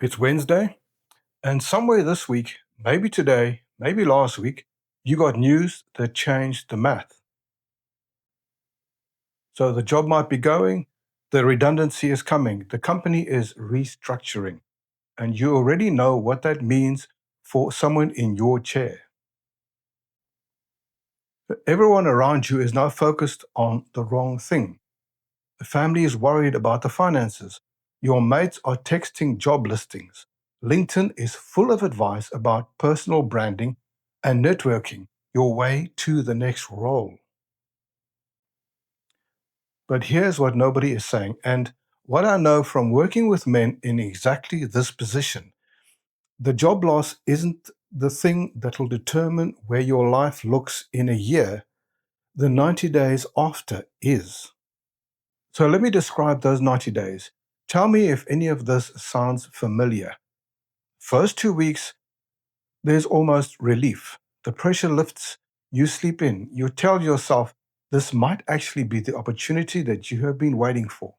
It's Wednesday, and somewhere this week, maybe today, maybe last week, you got news that changed the math. So the job might be going, the redundancy is coming, the company is restructuring, and you already know what that means for someone in your chair. Everyone around you is now focused on the wrong thing. The family is worried about the finances. Your mates are texting job listings. LinkedIn is full of advice about personal branding and networking your way to the next role. But here's what nobody is saying, and what I know from working with men in exactly this position. The job loss isn't the thing that will determine where your life looks in a year. The 90 days after is. So let me describe those 90 days. Tell me if any of this sounds familiar. First 2 weeks, there's almost relief. The pressure lifts, you sleep in, you tell yourself this might actually be the opportunity that you have been waiting for.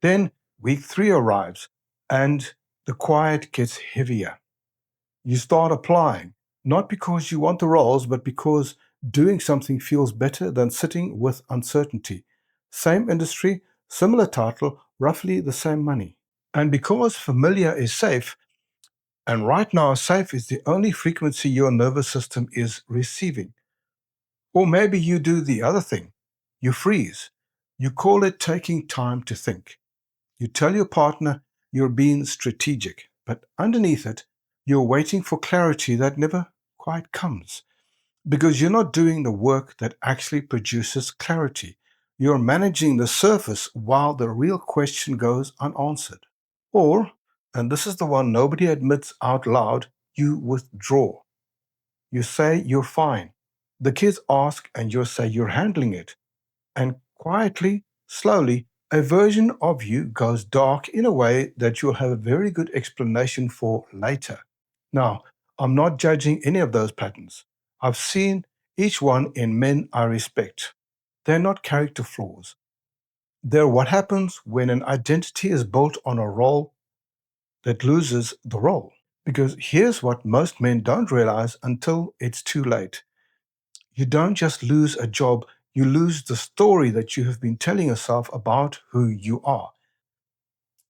Then week 3 arrives and the quiet gets heavier. You start applying, not because you want the roles, but because doing something feels better than sitting with uncertainty. Same industry, similar title, roughly the same money. And because familiar is safe, and right now safe is the only frequency your nervous system is receiving. Or maybe you do the other thing. You freeze. You call it taking time to think. You tell your partner you're being strategic, but underneath it, you're waiting for clarity that never quite comes. Because you're not doing the work that actually produces clarity. You're managing the surface while the real question goes unanswered. Or, and this is the one nobody admits out loud, you withdraw. You say you're fine. The kids ask and you say you're handling it. And quietly, slowly, a version of you goes dark in a way that you'll have a very good explanation for later. Now, I'm not judging any of those patterns. I've seen each one in men I respect. They're not character flaws. They're what happens when an identity is built on a role that loses the role. Because here's what most men don't realize until it's too late. You don't just lose a job, you lose the story that you have been telling yourself about who you are.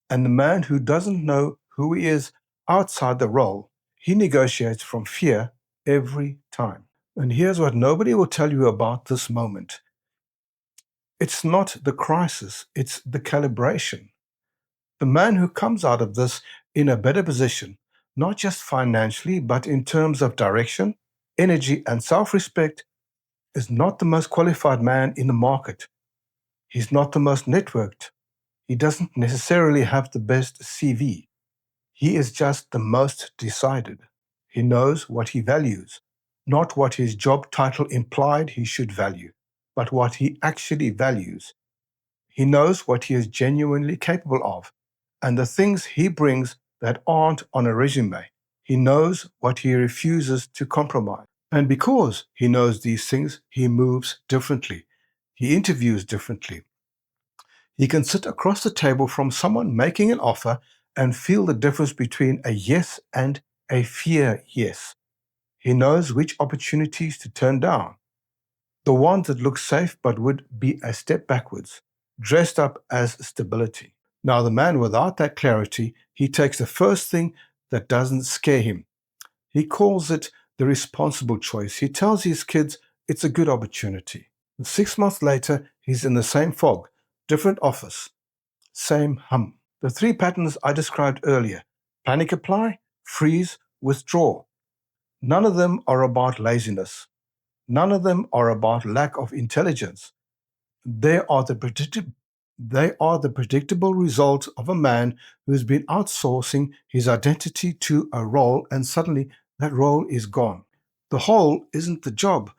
And the man who doesn't know who he is outside the role, he negotiates from fear every time. And here's what nobody will tell you about this moment. It's not the crisis, it's the calibration. The man who comes out of this in a better position, not just financially, but in terms of direction, energy, and self respect, is not the most qualified man in the market. He's not the most networked. He doesn't necessarily have the best CV. He is just the most decided. He knows what he values, not what his job title implied he should value, but what he actually values. He knows what he is genuinely capable of and the things he brings that aren't on a resume. He knows what he refuses to compromise. And because he knows these things, he moves differently. He interviews differently. He can sit across the table from someone making an offer and feel the difference between a yes and a fear yes. He knows which opportunities to turn down. The ones that look safe but would be a step backwards, dressed up as stability. Now, the man without that clarity, he takes the first thing that doesn't scare him. He calls it the responsible choice. He tells his kids it's a good opportunity. 6 months later, he's in the same fog, different office, same hum. The 3 patterns I described earlier: panic apply, freeze, withdraw. None of them are about laziness. None of them are about lack of intelligence. They are the predictable result of a man who has been outsourcing his identity to a role, and suddenly that role is gone. The hole isn't the job.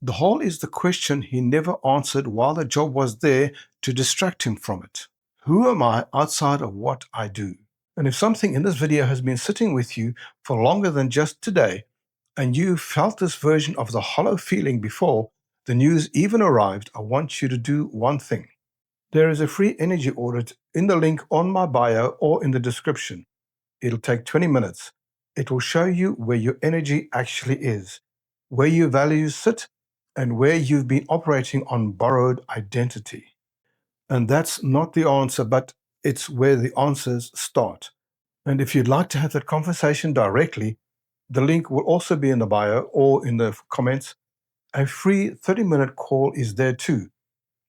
The hole is the question he never answered while the job was there to distract him from it. Who am I outside of what I do? And if something in this video has been sitting with you for longer than just today, and you felt this version of the hollow feeling before the news even arrived, I want you to do one thing. There is a free energy audit in the link on my bio or in the description. It'll take 20 minutes. It will show you where your energy actually is, where your values sit, and where you've been operating on borrowed identity. And that's not the answer, but it's where the answers start. And if you'd like to have that conversation directly, the link will also be in the bio or in the comments. A free 30-minute call is there too.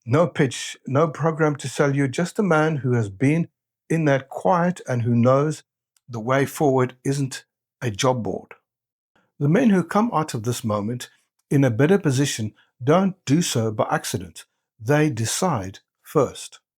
No pitch, no program to sell you, just a man who has been in that quiet and who knows the way forward isn't a job board. The men who come out of this moment in a better position don't do so by accident. They decide first.